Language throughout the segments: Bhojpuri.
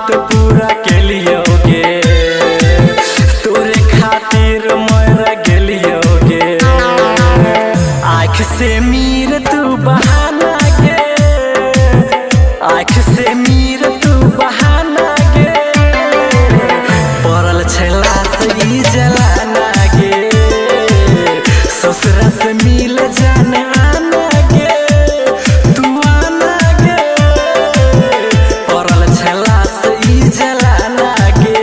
बात पूरा के लियोगे, तोरे खातिर मर गेलियोगे। आँख से मीर तू बहाना गे, आँख से मीर तू बहाना गे, पड़ल छला से ई जलाना गे, ससुरा से मिल जाने आना गे, तू आना गे, पड़ल छला से ई जलाना गे,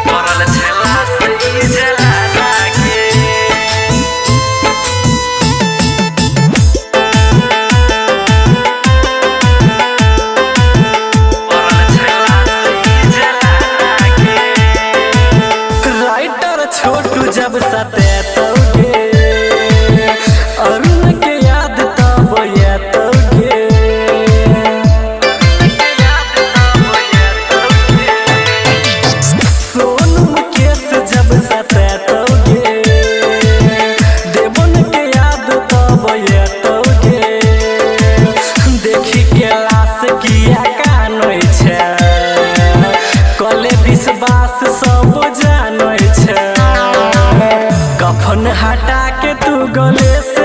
पड़ल छला से ई जलाना गे। छोटू जब सतेतोगे, अरुण के याद तब येतोगे, सोनू मुकेश जब सतेतोगे, देवन के याद तब येतोगे। देखी के लाश किया कानै छै, कले विश्वास सब जानै छै, कफन हटा के तू गले से